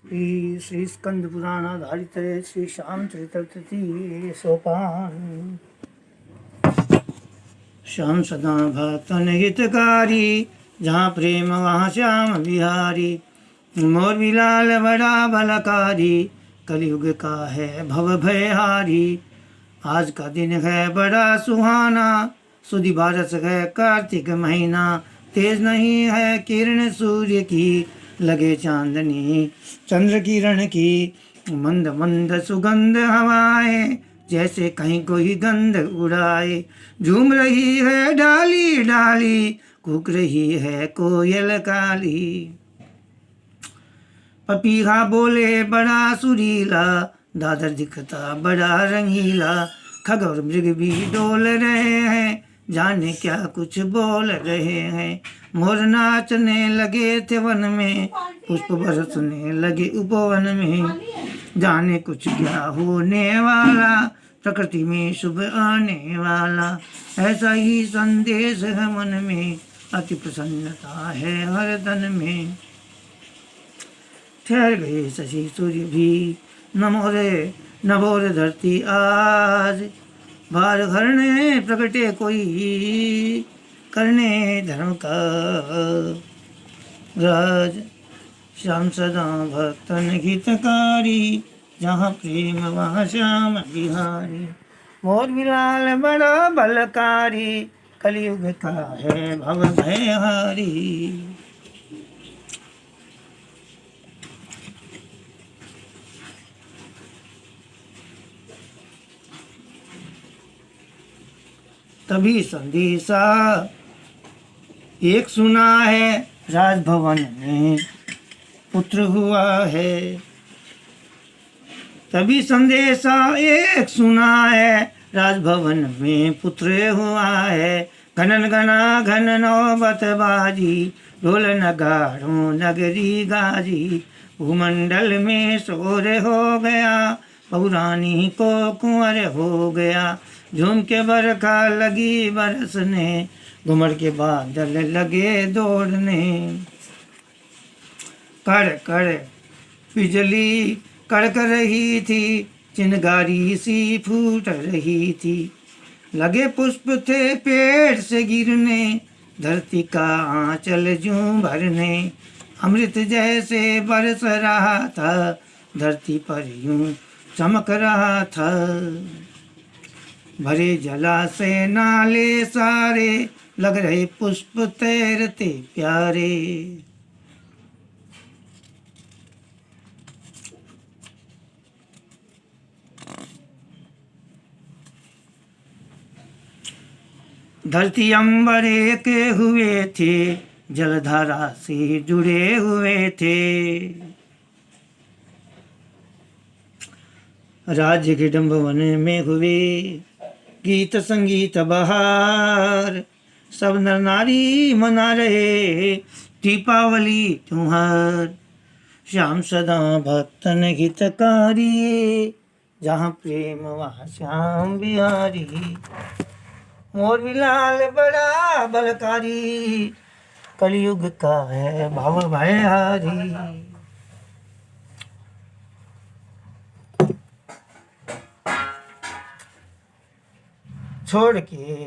श्री स्कंद पुराण आधारित श्री श्याम चरित्र तृतीय सोपान। श्याम सदा भक्तन हितकारी, जहाँ प्रेम वहाँ श्याम बिहारी। मोर बिलाल बड़ा बलकारी, कलयुग का है भव भयहारी। आज का दिन है बड़ा सुहाना, सुधी बारस है कार्तिक महीना। तेज नहीं है किरण सूर्य की, लगे चांदनी चंद्र किरण की। मंद मंद सुगंध हवाएं, जैसे कहीं कोई गंध उड़ाए। झूम रही है डाली डाली, कूक रही है कोयल काली। पपीहा बोले बड़ा सुरीला, दादर दिखता बड़ा रंगीला। खग और मृग भी डोल रहे हैं, जाने क्या कुछ बोल रहे हैं। मोर नाचने लगे थे वन में, पुष्प बरसने लगे उपवन में। जाने कुछ क्या होने वाला, प्रकृति में शुभ आने वाला। ऐसा ही संदेश है मन में, अति प्रसन्नता है हर तन में। ठहर गए शशि सूर्य भी, नभो रे धरती आज। भार हरने प्रकटे कोई, करने धर्म का राज। श्याम सदा भक्तन हितकारी, जहाँ प्रेम वहाँ श्याम बिहारी। मोर बिलाल बड़ा बलकारी, कलयुग का है भव भयहारी। तभी संदेशा एक सुना है, राजभवन में पुत्र हुआ है। तभी संदेशा एक सुना है, राजभवन में पुत्र हुआ है। घनन घना घन नौबत बाजी, ढोल नगाड़ों नगरी गाजी। भूमंडल में शोर हो गया, पौरानी को कुंवर हो गया। झूम के बरखा लगी बरसने, घुमड़ के बादल लगे दौड़ने। कड़ कड़ बिजली कड़क रही थी, चिनगारी सी फूट रही थी। लगे पुष्प थे पेड़ से गिरने, धरती का आंचल जूं भरने। अमृत जैसे बरस रहा था, धरती पर यूं चमक रहा था। भरे जलाशय नाले सारे, लग रहे पुष्प तैरते प्यारे। धरती अंबर एक हुए थे, जलधारा से जुड़े हुए थे। राज्य के डम्बवन में हुए गीत संगीत बहार। सब नर नारी मना रहे दीपावली त्योहार। श्याम सदा भक्तन हितकारी, जहाँ प्रेम वहाँ श्याम बिहारी। मोर बिलाल बड़ा बलकारी, कलयुग का है भव भयहारी। छोड़ के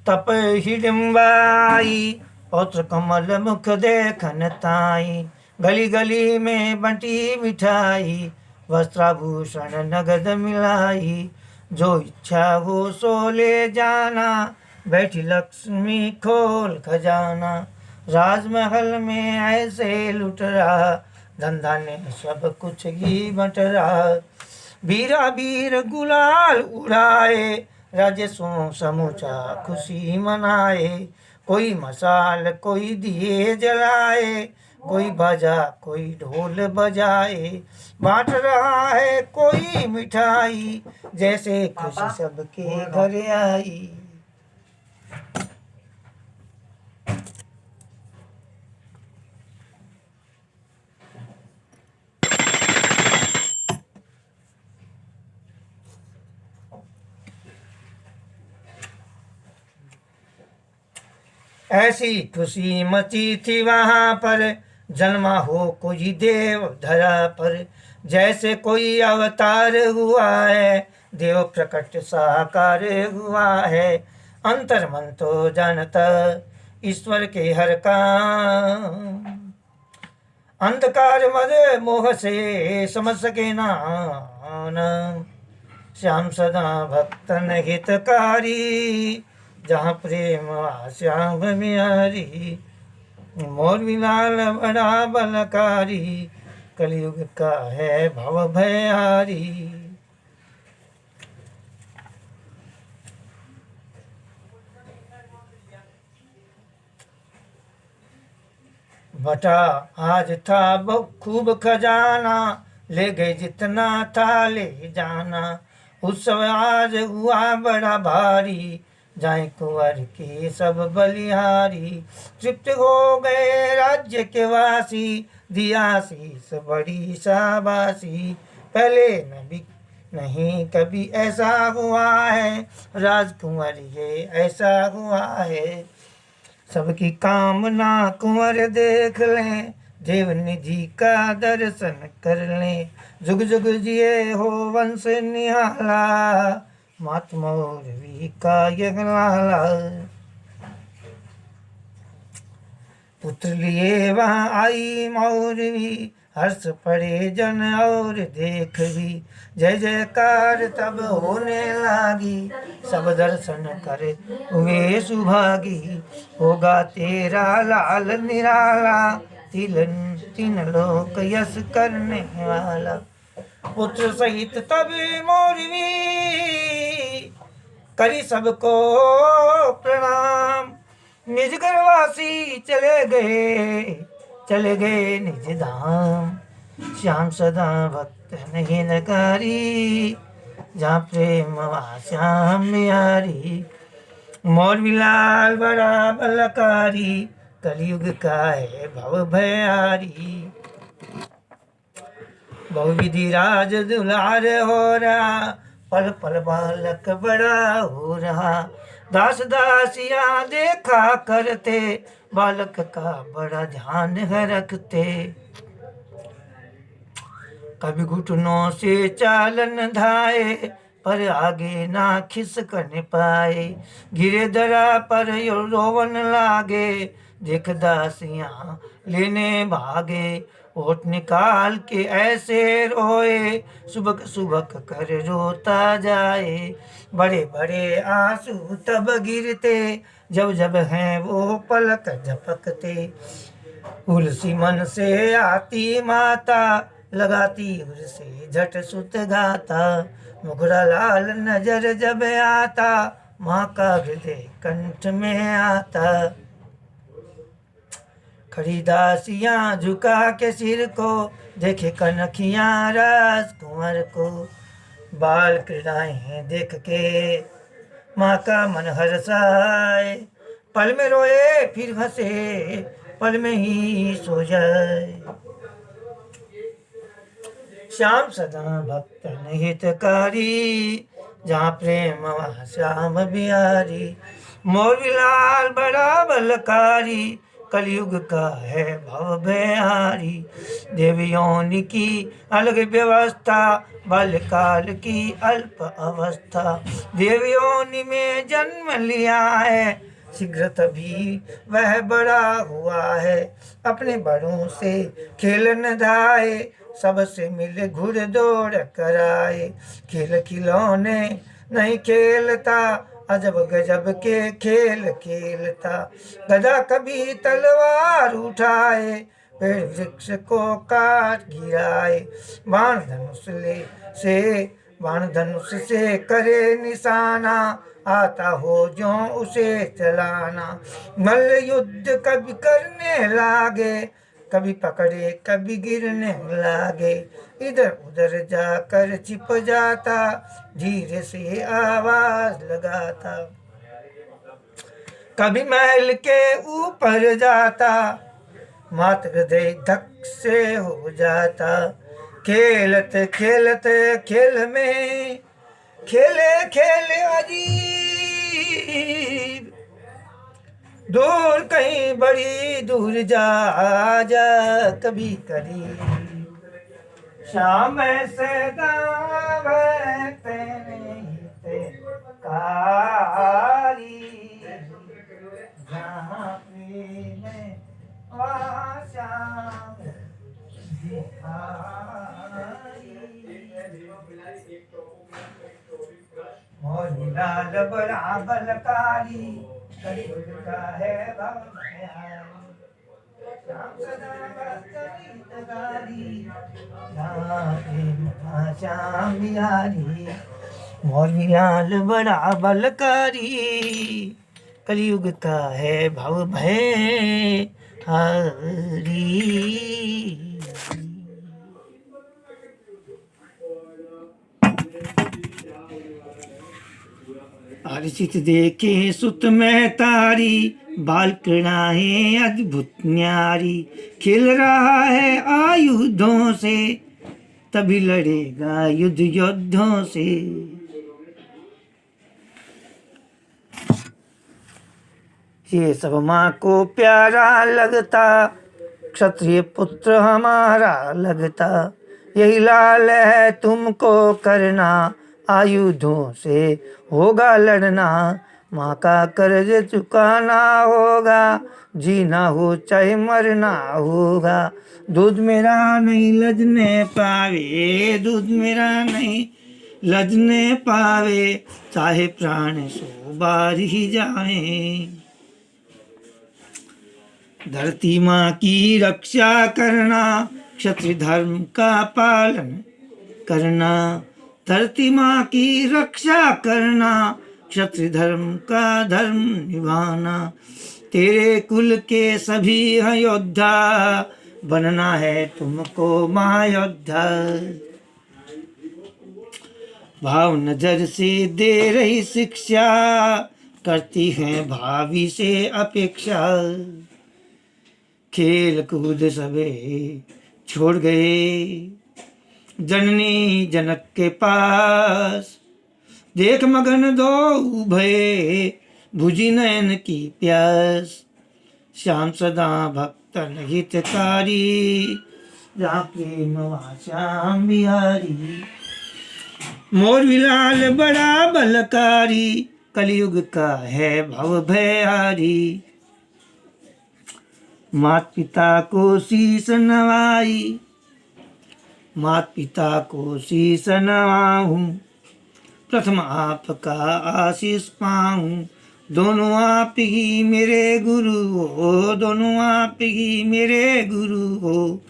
तप हिडम्बाई, पौत्र कमल मुख देखन ताई। गली गली में बंटी मिठाई, वस्त्राभूषण नगद मिलाई। जो इच्छा हो सो ले जाना, बैठी लक्ष्मी खोल खजाना। राजमहल में ऐसे लुट रहा, धंधा ने सब कुछ ही बट रहा। वीरा वीर गुलाल उड़ाए, राजसों समूचा खुशी मनाए। कोई मसाल कोई दिए जलाए, कोई बाजा कोई ढोल बजाए। बांट रहा है कोई मिठाई, जैसे खुशी सबके घर आई। ऐसी खुशी मची थी वहाँ पर, जन्मा हो कोई देव धरा पर, जैसे कोई अवतार हुआ है, देव प्रकट साकार हुआ है। अंतर मन तो जानता ईश्वर के हर काम, अंधकार मद मोह से समझ सके ना नाम। श्याम सदा भक्तन हितकारी, जहाँ प्रेम श्याम बिहारी। मोर बिलाल बड़ा बलकारी, कलयुग का है भव भयारी। बटा आज था खूब खजाना, ले गए जितना था ले जाना। उत्सव आज हुआ बड़ा भारी, जाए कुंवर के सब बलिहारी। तृप्त हो गए राज्य के वासी, दिया शीस बड़ी शाबाशी। पहले नबी नहीं कभी ऐसा हुआ है, राजकुंवर ये ऐसा हुआ है। सबकी कामना कुंवर देख लें, देव निधि का दर्शन कर लें। जुग जुग जिए हो वंश निहाला, मात मौरवी का यह लाला। पुत्र लिए वहाँ आई मौरवी, हर्ष पड़े जन और देख भी। जय जयकार तब होने लागी, सब दर्शन करे हुए सुभागी। होगा तेरा लाल निराला, तीन लोक यश करने वाला। पुत्र सहित तभी मौरवी, करी सबको प्रणाम। निज घरवासी चले गए निज धाम। श्याम सदा भक्त नहीं नकारी, जहाँ प्रेम वहाँ श्याम बिहारी। मोर बिलाल बड़ा बलकारी, कलयुग का है भव भयारी। बहुविधि राज दुलार हो रहा, पल पल बालक बड़ा हो रहा। दास दासियां देखा करते, बालक का बड़ा ध्यान है रखते। कभी घुटनों से चालन धाए, पर आगे ना खिसकन पाए। गिरे दरा पर रोवन लागे, देख दासियां लेने भागे। ओट निकाल के ऐसे रोए, सुबक सुबक कर रोता जाए। बड़े बड़े आंसू तब गिरते, जब जब हैं वो पलक झपकते। उलसी मन से आती माता, लगाती उर्से झट सुत गाता। मुखड़ा लाल नजर जब आता, माँ का हृदय कंठ में आता। खड़ी दासियां झुका के सिर को, देखे कनखियां राजकुंवर को। बाल क्रीड़ाएं देख के माँ का मन हर्षाए। पल में रोए फिर हंसे, पल में ही सो जाए। श्याम सदा भक्त हितकारी, जहाँ प्रेम वहाँ श्याम बिहारी। मोर बिलाल बड़ा बलकारी, कलयुग का है भव भयारी। देवियों की अलग व्यवस्था, बाल्यकाल की अल्प अवस्था। देवियों में जन्म लिया है, शीघ्र तभी वह बड़ा हुआ है। अपने बड़ों से खेलन धाए, सबसे मिल घुड़ दौड़ कराए। खेल खिलौने नहीं खेलता, अजब गजब के खेल खेलता। गधा कभी तलवार उठाए, पेड़ वृक्ष को काट गिराए। बाण धनुष से करे निशाना, आता हो जो उसे चलाना। मल्ल युद्ध कभी करने लागे, कभी पकड़े कभी गिरने लागे। इधर उधर जाकर छिप जाता, धीरे से आवाज लगाता। कभी महल के ऊपर जाता, मात हृदय धक से हो जाता। खेलत खेलत खेल में खेले खेले अजीब, दूर कहीं बड़ी दूर जा जा कभी करीब श्याम सदा तेरे कारी जहाँ प्रेम वहाँ श्याम मोरी लाल बड़ा बलकारी कलयुग का है भव श्याम सदा गीतकारी श्याम बिहारी मोरी लाल बड़ा बलकारी कलयुग का है भव भय हरी अर्चित देखे सुत में तारी बाल कृणाएं अद्भुत न्यारी खिल रहा है आयुधों से तभी लड़ेगा युद्ध योद्धों से ये सब माँ को प्यारा लगता क्षत्रिय पुत्र हमारा लगता यही लाल है तुमको करना आयुधों से होगा लड़ना माँ का कर्ज चुकाना होगा जीना हो चाहे मरना होगा दूध मेरा नहीं लजने पावे दूध मेरा नहीं लजने पावे चाहे प्राण 100 बार ही जाए धरती माँ की रक्षा करना क्षत्रिय धर्म का पालन करना धरती माँ की रक्षा करना क्षत्रिय धर्म का धर्म निभाना तेरे कुल के सभी हैं योद्धा बनना है तुमको महायोद्धा भाव नजर से दे रही शिक्षा करती हैं भावी से अपेक्षा खेल कूद सबे छोड़ गए जननी जनक के पास देख मगन दो भये भुजी नयन की प्यास श्याम सदा भक्तन हितकारी जहाँ प्रेम वहाँ श्याम बिहारी मोर विलाल बड़ा बलकारी कलयुग का है भव भयहारी मात पिता को शीस नवाई मात पिता को शीस नवाऊं प्रथम आपका आशीष पाऊं दोनों आप ही मेरे गुरु हो दोनों आप ही मेरे गुरु हो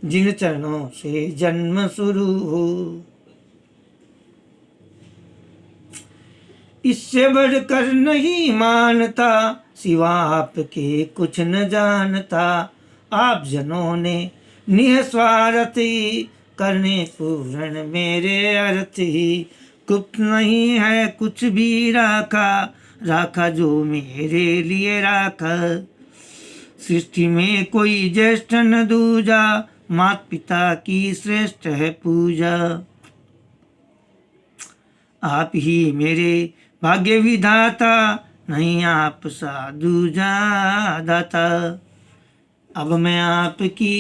जिन चरणों से जन्म शुरू हो इससे बढ़कर नहीं मानता सिवा आपके कुछ न जानता आप जनों ने निस्वार्थी करने पूर्ण मेरे अर्थ ही गुप्त नहीं है कुछ भी राखा राखा जो मेरे लिए राखा सृष्टि में कोई ज्येष्ठ न दूजा मात पिता की श्रेष्ठ है पूजा आप ही मेरे भाग्य विधाता नहीं आप साधु दाता अब मैं आपकी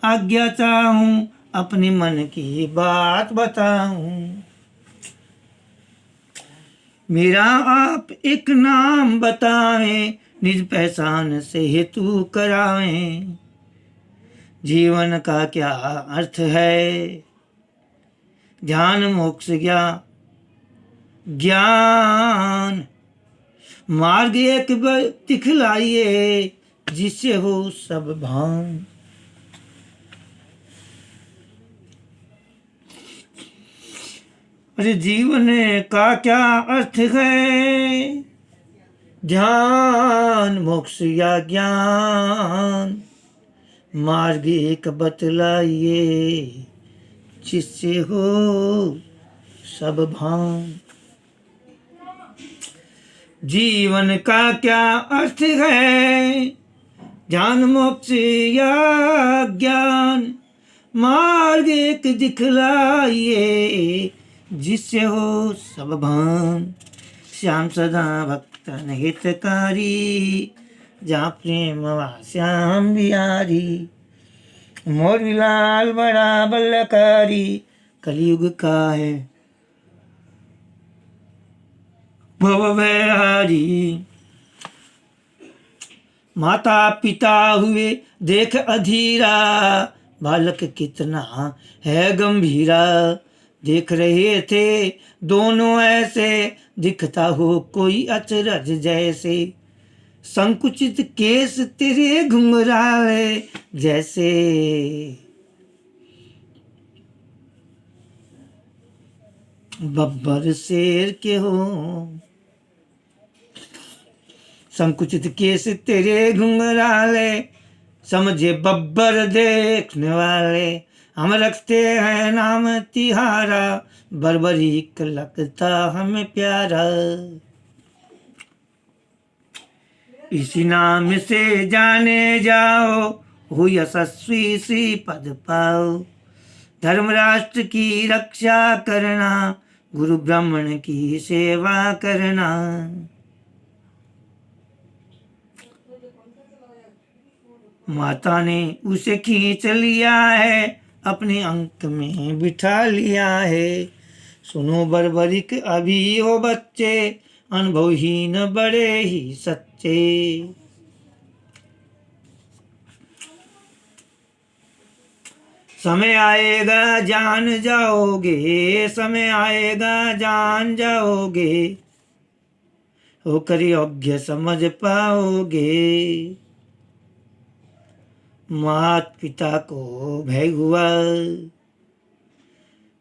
आज्ञा चाहूं अपने मन की बात बताऊं मेरा आप एक नाम बताएं निज पहचान से हेतु कराएं जीवन का क्या अर्थ है ध्यान मोक्ष ज्ञान मार्ग एक दिखलाइए जिससे हो सब भान अरे जीवन का क्या अर्थ है ध्यान मोक्ष या ज्ञान मार्ग एक बतलाइए जिससे हो सब भान जीवन का क्या अर्थ है ध्यान मोक्ष या ज्ञान मार्ग एक दिखलाइए जिससे हो सब भान श्याम सदा भक्तन हितकारी जहाँ प्रेम वहाँ श्याम बिहारी। मोर लाल बड़ा बलकारी, कलयुग का है भवभयहारी। माता पिता हुए देख अधीरा, बालक कितना है गंभीरा। देख रहे थे दोनों ऐसे, दिखता हो कोई अचरज जैसे। संकुचित केस तेरे घुंघराले जैसे। बब्बर शेर के हो, संकुचित केस तेरे घुंघराले, समझे बब्बर देखने वाले। हम रखते हैं नाम तिहारा, बर्बरीक लगता हमें प्यारा। इसी नाम से जाने जाओ, हो यशस्वी सी पद पाओ। धर्म राष्ट्र की रक्षा करना, गुरु ब्राह्मण की सेवा करना। माता ने उसे खींच लिया है, अपने अंक में बिठा लिया है। सुनो बर्बरिक अभी हो बच्चे, अनुभवहीन बड़े ही सच्चे। समय आएगा जान जाओगे, समय आएगा जान जाओगे। होकर योग्य समझ पाओगे। मात पिता को भय हुआ,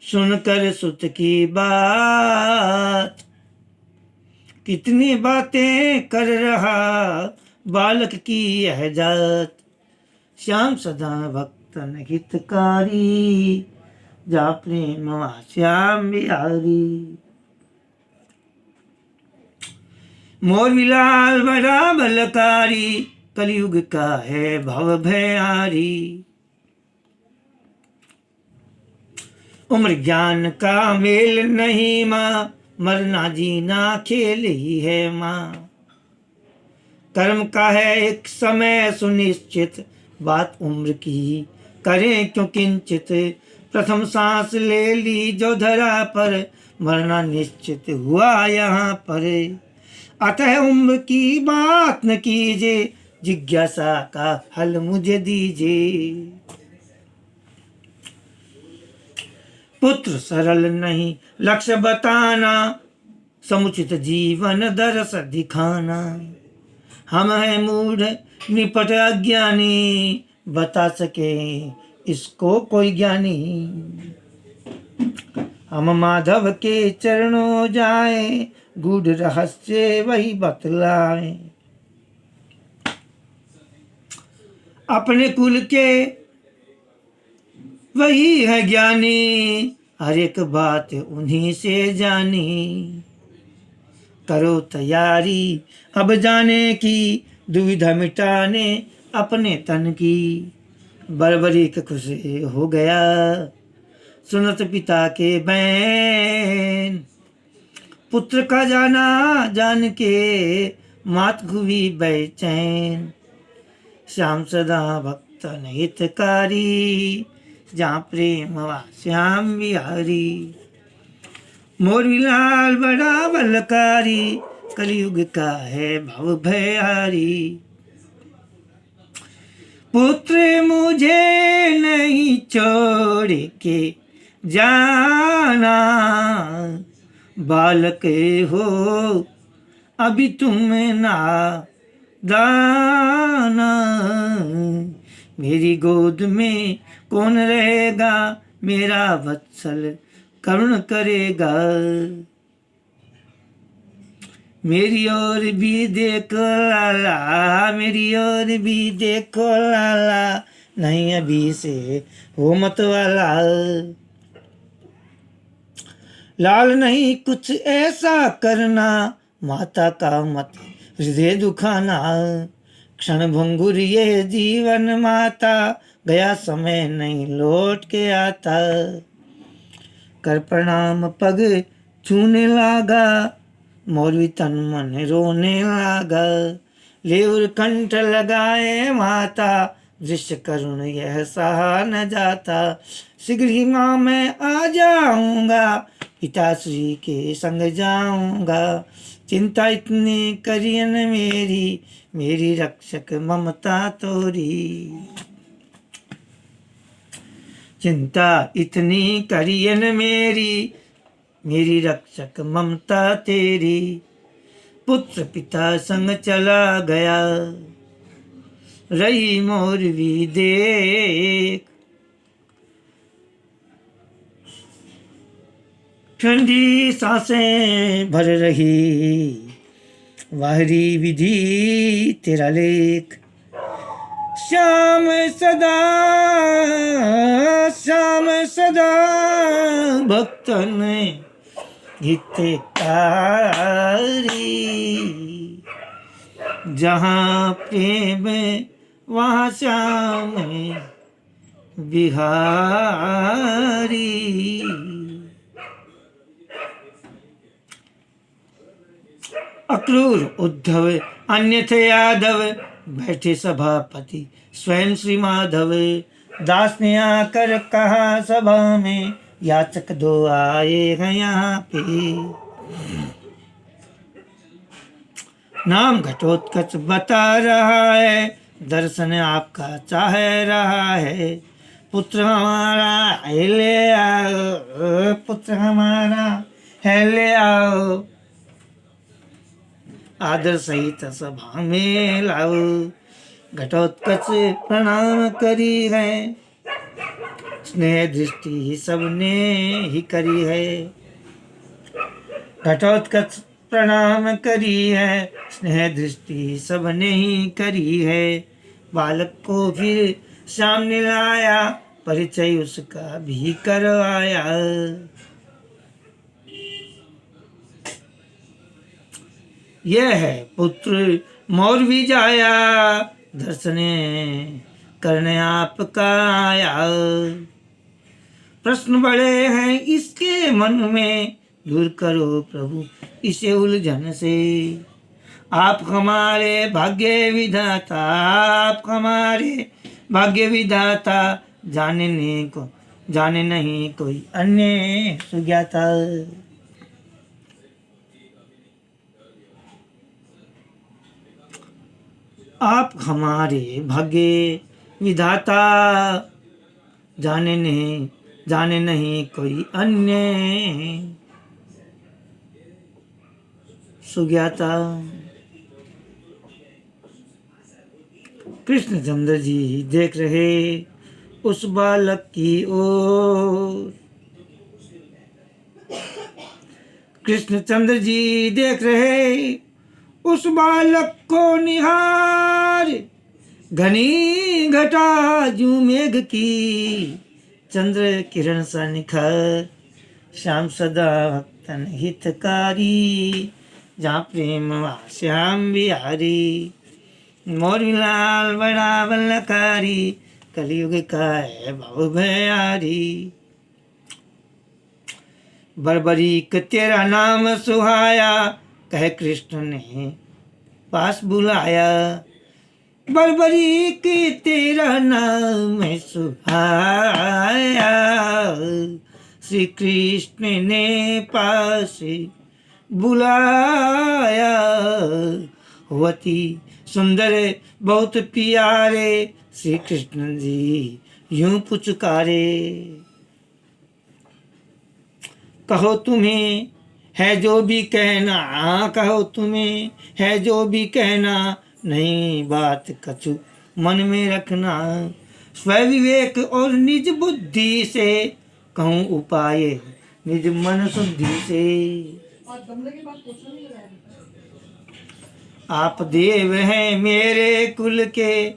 सुनकर सुत की बात। कितनी बातें कर रहा बालक की यह जात। श्याम सदा भक्तन हितकारी, जा प्रेम वहाँ श्याम बिहारी। मोर लाल बड़ा बलकारी, कलयुग का है भव भयहारी। उम्र ज्ञान का मेल नहीं माँ, मरना जीना खेल ही है माँ। कर्म का है एक समय सुनिश्चित, बात उम्र की करें क्यों किंचित। प्रथम सांस ले ली जो धरा पर, मरना निश्चित हुआ यहाँ पर। अतः उम्र की बात न कीजिए, जिज्ञासा का हल मुझे दीजिए। पुत्र सरल नहीं लक्ष्य बताना, समुचित जीवन दर्श दिखाना। हम हैं मूढ़ निपट अज्ञानी, बता सके इसको कोई ज्ञानी। हम माधव के चरणों जाए, गूढ़ रहस्य वही बतलाए। अपने कुल के वही है ज्ञानी, हर एक बात उन्हीं से जानी। करो तैयारी अब जाने की, दुविधा मिटाने अपने तन की। बर्बरीक खुश हो गया सुनत पिता के बैन। पुत्र का जाना जान के, मात हुई बेचैन। श्याम सदा भक्तन हितकारी, जहाँ प्रेम वहाँ श्याम बिहारी। मोर लाल बड़ा बलकारी, कलयुग का है भव भयहारी। पुत्र मुझे नहीं छोड़ के जाना, बालक हो अभी तुम नादाना। मेरी गोद में कौन रहेगा, मेरा वत्सल करुण करेगा। मेरी ओर भी देखो लाला, मेरी ओर भी देखो लाला, नहीं अभी से हो मत वाला। लाल नहीं कुछ ऐसा करना, माता का मत हृदय दुखाना। क्षण भंगुर ये जीवन माता, गया समय नहीं लौट के आता। कर प्रणाम पग छूने लागा, मौलवी तन मन रोने लागा। लेउर कंठ लगाए माता, दृश्य करुण यह सहा न जाता। शीघ्र ही माँ मैं आ जाऊंगा, पिताश्री के संग जाऊंगा। चिंता इतनी करियन मेरी, मेरी रक्षक ममता तोरी। चिंता इतनी करियन मेरी, मेरी रक्षक ममता तेरी। पुत्र पिता संग चला गया, रही मोर भी देख। ठंडी सांसें भर रही, बाहरी विधि तेरा लेख। श्याम सदा, श्याम सदा भक्तन हितकारी। जहाँ प्रेम वहाँ श्याम बिहारी। अक्रूर उद्धव अन्य थे यादव, बैठे सभापति स्वयं श्री माधव। दास ने आकर कहा सभा में, याचक दो आए हैं यहाँ पे। नाम घटोत्कच बता रहा है, दर्शन आपका चाह रहा है। पुत्र हमारा है ले आओ, पुत्र हमारा है ले आओ। आदर सहित सभा में लाओ। घटोत्कच प्रणाम करी है, स्नेह दृष्टि सबने ही करी है। घटोत्कच प्रणाम करी है, स्नेह दृष्टि सबने ही करी है। बालक को फिर सामने लाया, परिचय उसका भी करवाया। यह है पुत्र मोर भी जाया, दर्शन करने आपका आया। प्रश्न बड़े हैं इसके मन में, दूर करो प्रभु इसे उलझन से। आप हमारे भाग्य विधाता, आप हमारे भाग्य विधाता। जाने नहीं कोई अन्य सुज्ञाता। आप हमारे भाग्य विधाता, जाने नहीं कोई अन्य सुज्ञाता। कृष्णचंद्र जी देख रहे उस बालक की ओर। कृष्णचंद्र जी देख रहे उस बालक को निहार। घनी घटा जू मेघ की, चंद्र किरण सा निखर। श्याम सदा भक्तन हितकारी, जहाँ प्रेम वहाँ श्याम बिहारी। मोर लाल बड़ा बलकारी, कलयुग का है भव भयारी। बर्बरीक तेरा नाम सुहाया, कह कृष्ण ने पास बुलाया। बर्बरीक तेरा नाम सुहाया, श्री कृष्ण ने पास बुलाया। होती सुंदर बहुत प्यारे, श्री कृष्ण जी यूं पुचकारे। कहो तुम्हें है जो भी कहना, कहो तुम्हें है जो भी कहना। नहीं बात कछु मन में रखना, स्वयं विवेक और निज बुद्धि से कहूँ उपाय निज मन शुद्धि से। आप देव हैं मेरे कुल के,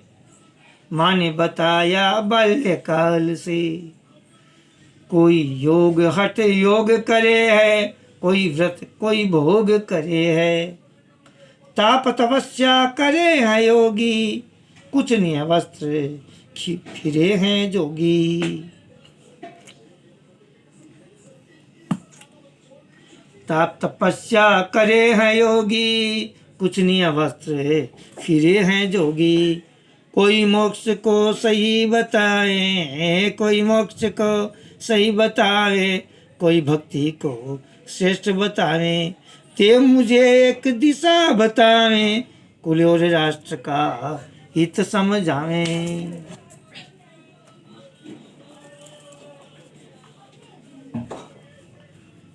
माँ ने बताया बाल्यकाल से। कोई योग हठ योग करे है, कोई व्रत कोई भोग करे है। ताप तपस्या करे हैं योगी, कुछ नहीं वस्त्र फिरे हैं जोगी। ताप तपस्या करे हैं योगी, कुछ नहीं वस्त्र फिरे हैं जोगी। कोई मोक्ष को सही बताए, कोई मोक्ष को सही बतावे, कोई भक्ति को श्रेष्ठ बतावे। ते मुझे एक दिशा बतावे, कुल और राष्ट्र का हित समझावे।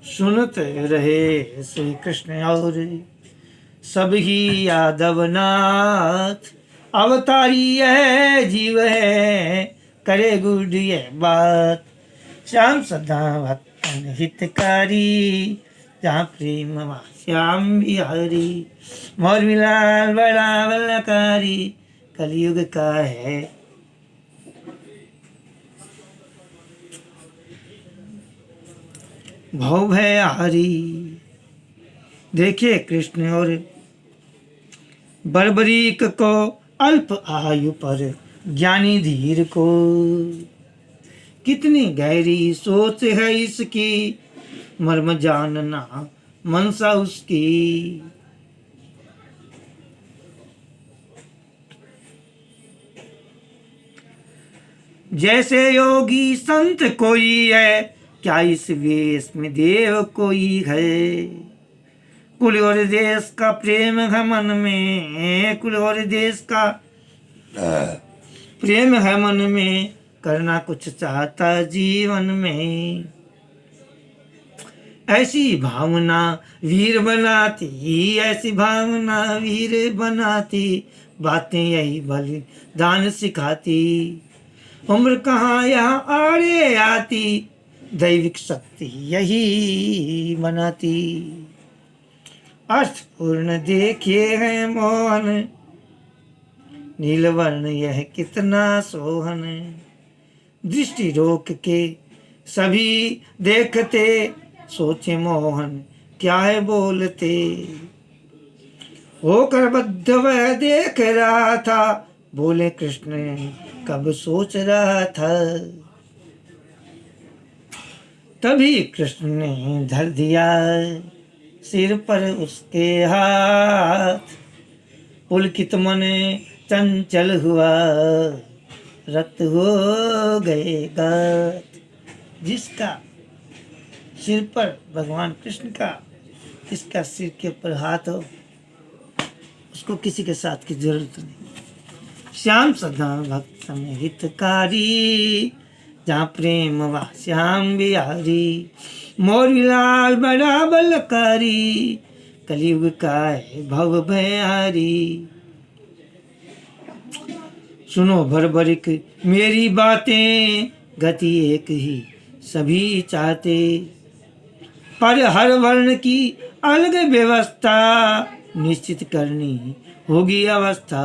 सुनते रहे श्री कृष्ण और सब ही यादवनाथ। अवतारी है जीव है करे गुड ये बात। श्याम सदा भक्तन हितकारी, जहाँ प्रेम वहाँ श्याम बिहारी। मोर मिलाल बड़ा बलकारी, कलयुग का है भव भयहारी। देखिए कृष्ण और बर्बरीक को अल्प आयु पर ज्ञानी धीर को, कितनी गहरी सोच है इसकी, मर्म जानना मनसा उसकी। जैसे योगी संत कोई है, क्या इस वेश में देव कोई है। कुल और देश का प्रेम है मन में, कुल और देश का प्रेम है मन में, करना कुछ चाहता जीवन में। ऐसी भावना वीर बनाती, ऐसी भावना वीर बनाती, बातें यही बलिदान सिखाती। उम्र कहाँ यहाँ आड़े आती, दैविक शक्ति यही बनाती। अर्थपूर्ण देखिए है मोहन, नीलवर्ण यह कितना सोहन। दृष्टि रोक के सभी देखते, सोचे मोहन क्या है बोलते। होकर बद्ध वह देख रहा था, बोले कृष्ण कब सोच रहा था। तभी कृष्ण ने धर दिया सिर पर उसके हाथ। पुलकित मन चंचल हुआ, रक्त हो गए गात। जिसका सिर पर भगवान कृष्ण का, जिसका सिर के ऊपर हाथ हो, उसको किसी के साथ की जरूरत नहीं। श्याम सदा भक्त में हितकारी, जहाँ प्रेम वा श्याम बिहारी। मोर लाल बड़ा बलकारी, कलयुग का है भव भयहारी। सुनो भरभरिक मेरी बातें, गति एक ही सभी चाहते। पर हर वर्ण की अलग व्यवस्था, निश्चित करनी होगी अवस्था।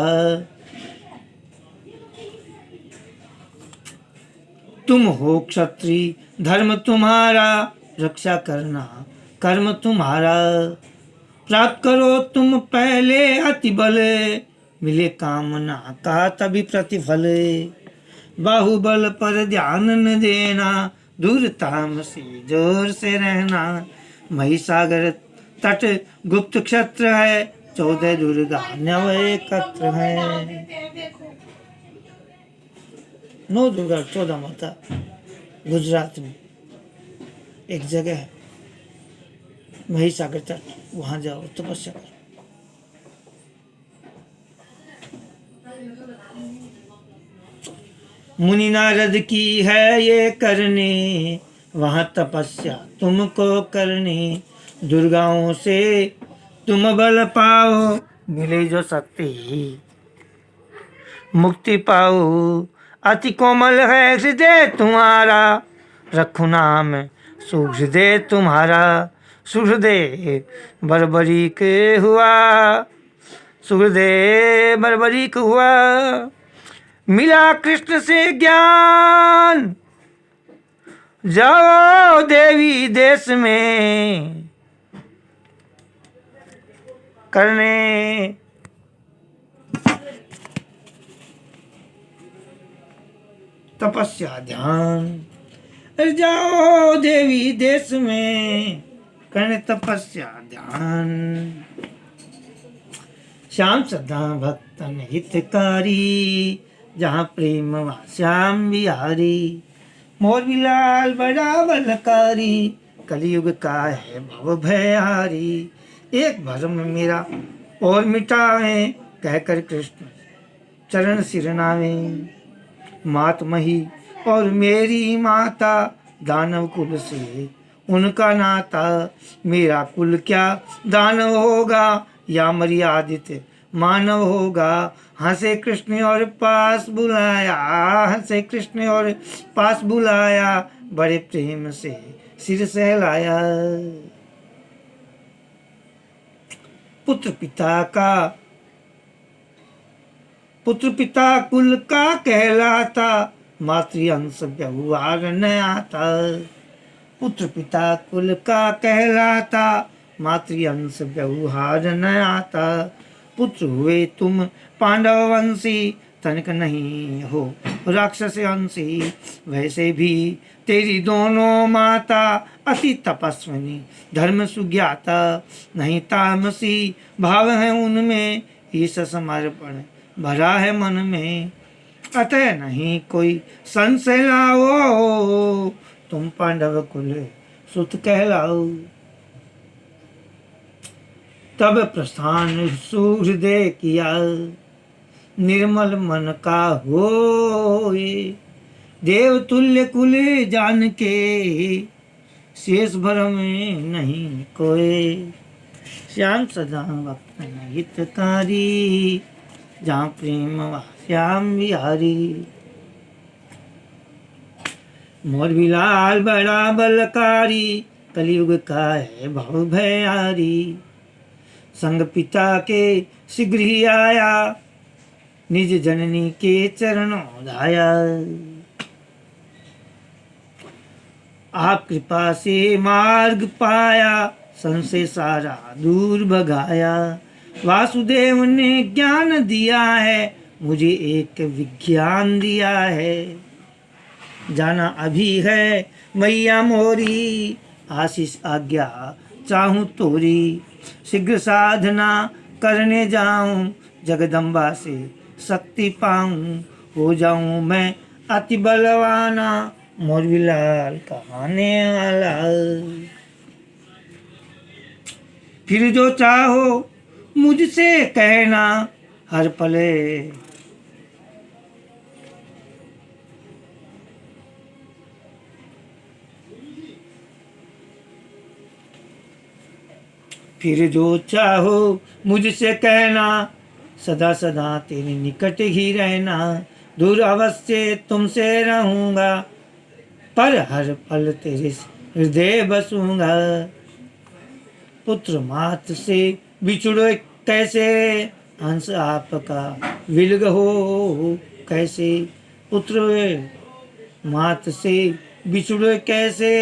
तुम हो क्षत्रिय धर्म तुम्हारा, रक्षा करना कर्म तुम्हारा। प्राप्त करो तुम पहले अति बल, मिले कामना का तभी प्रतिफल। बाहुबल पर ध्यान न देना, दूर ताम से जोर से रहना। महिसागर तट गुप्त क्षेत्र है, 14 दुर्गा नव एकत्र है। 9 दुर्गा 14 माता गुजरात में एक जगह है, महिसागर तट, वहां जाओ तपस्या करो। मुनि नारद की है ये करने, वहां तपस्या तुमको करनी। दुर्गाओं से तुम बल पाओ, मिले जो शक्ति मुक्ति पाओ। अति कोमल है हृदय तुम्हारा, रखो नाम सुहृदय तुम्हारा। सुहृदय बर्बरीक हुआ, सुहृदय बर्बरीक हुआ। मिला कृष्ण से ज्ञान, जाओ देवी देश में करने तपस्या ध्यान। जाओ देवी देश में करने तपस्या ध्यान। श्याम सदा भक्तन हितकारी, जहाँ प्रेम वहाँ श्याम बिहारी। मोर बिलाल बड़ा बलकारी, कलयुग का है भव भयहारी। एक भरम मेरा और मिटावे, कहकर कृष्ण चरण सिरनावे। मात मही और मेरी माता, दानव कुल से उनका नाता। मेरा कुल क्या दानव होगा, या मर्यादित मानव होगा। हंसे कृष्ण और पास बुलाया, हंसे कृष्ण और पास बुलाया, बड़े प्रेम से सिर सहलाया। पुत्र पिता कुल का कहलाता, मातृअंश व्यवहार न आता। पुत्र पिता कुल का कहलाता, मातृअंश व्यवहार न आता। पुत्र हुए तुम पांडव वंशी, तनिक नहीं हो राक्षस अंशी। वैसे भी तेरी दोनों माता, अति तपस्विनी धर्म सुज्ञाता। नहीं तामसी भाव है उनमें, ईश समर्पण भरा है मन में। अतः नहीं कोई संशय लाओ, तुम पांडव कुल सुत कहलाओ। तब प्रस्थान सूर्योदय किया, निर्मल मन का होए। देव तुल्य कुल जान के, शेष भरम नहीं कोय। श्याम सदा भक्त हितकारी, जहाँ प्रेम वहाँ श्याम बिहारी। मोर बिलाल बड़ा बलकारी, कलयुग का है भव भयहारी। संग पिता के शीघ्र ही आया, निज जननी के चरणों धाया। आप कृपा से मार्ग पाया, संशय सारा दूर भगाया। वासुदेव ने ज्ञान दिया है, मुझे एक विज्ञान दिया है। जाना अभी है मैया मोरी, आशीष आज्ञा चाहूँ तोरी। शीघ्र साधना करने जाऊं, जगदम्बा से शक्ति पाऊं। हो जाऊं मैं अति बलवाना, मोर बिलाल कहाने वाला। फिर जो चाहो मुझसे कहना, हर पले फिर जो चाहो मुझसे कहना, सदा सदा तेरे निकट ही रहना। दूर अवश्य तुमसे रहूंगा, पर हर पल तेरे हृदय बसूंगा। पुत्र मात से बिछुड़े कैसे, हंस आपका विलग हो कैसे। पुत्र मात से बिछुड़े कैसे,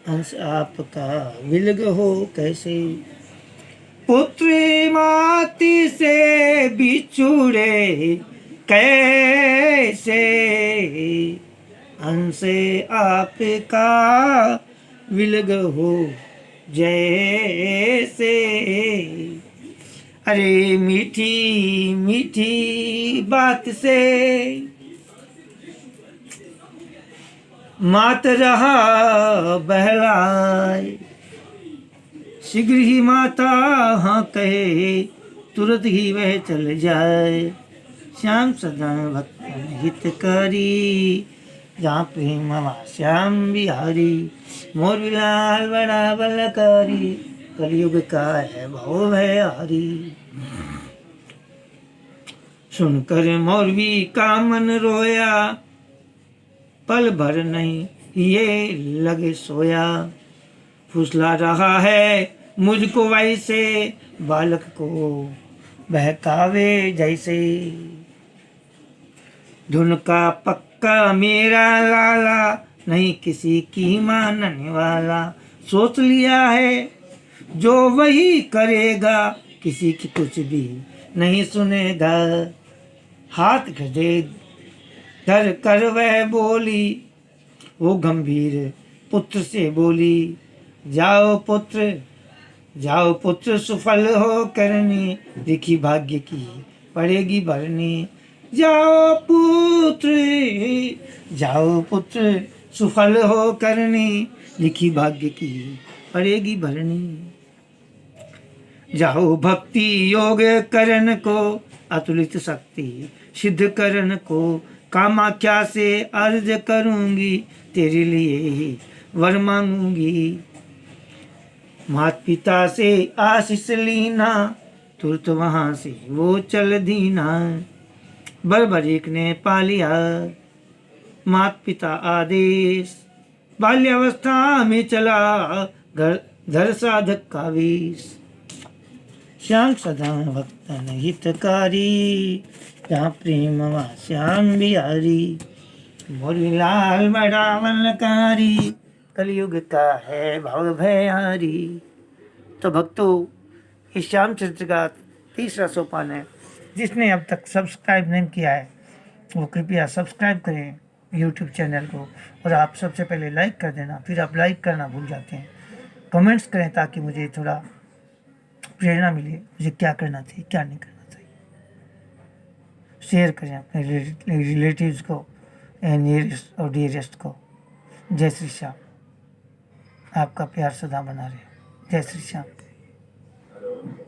हंस आपका विलग हो कैसे। पुत्र माती से बिछुड़े कैसे, हंसे आपका विलग हो जैसे। अरे मीठी मीठी बात से मात रहा बहलाए। शीघ्र ही माता हाँ कहे, तुरंत ही वह चल जाए। श्याम सदा भक्त हितकारी, जहाँ प्रेम वहाँ श्याम बिहारी। मोर बिलाल बड़ा बलकारी, कलयुग का है भव भयहारी। सुनकर मौरवी का मन रोया, पल भर नहीं ये लगे सोया। फुसला रहा है मुझको वैसे, बालक को बहकावे जैसे। धुन का पक्का मेरा लाला, नहीं किसी की मानने वाला। सोच लिया है जो वही करेगा, किसी की कुछ भी नहीं सुनेगा। हाथ गधे धर कर वह बोली, वो गंभीर पुत्र से बोली। जाओ पुत्र जाओ पुत्र सुफल हो करनी, लिखी भाग्य की पड़ेगी भरनी। जाओ पुत्र, जाओ पुत्र सुफल हो करनी, लिखी भाग्य की पड़ेगी भरनी। जाओ भक्ति योग करन को, अतुलित शक्ति सिद्ध करन को। कामाख्या से अर्ज करूंगी, तेरे लिए ही वर मांगूंगी। मात पिता से आशीष लीना, तुरंत वहां से वो चल दीना। बर्बरीक ने पा लिया मात पिता आदेश, बाल्यावस्था में चला घर धर साधक का वेश। श्याम सदा भक्तन हितकारी, जहाँ प्रेम वहाँ श्याम बिहारी। मुरली लाल बड़ा वनकारी, कलयुग का है भव भयहारी। तो भक्तों, इस श्याम चरित्र का तीसरा सोपान है। जिसने अब तक सब्सक्राइब नहीं किया है वो कृपया सब्सक्राइब करें यूट्यूब चैनल को, और आप सबसे पहले लाइक कर देना। फिर आप लाइक करना भूल जाते हैं। कमेंट्स करें ताकि मुझे थोड़ा प्रेरणा मिले, मुझे क्या करना चाहिए क्या नहीं करना चाहिए। शेयर करें अपने रिलेटिव्स को, नियरेस्ट और डियरेस्ट को। जय श्री श्याम। आपका प्यार सदा बना रहे। जय श्री श्याम।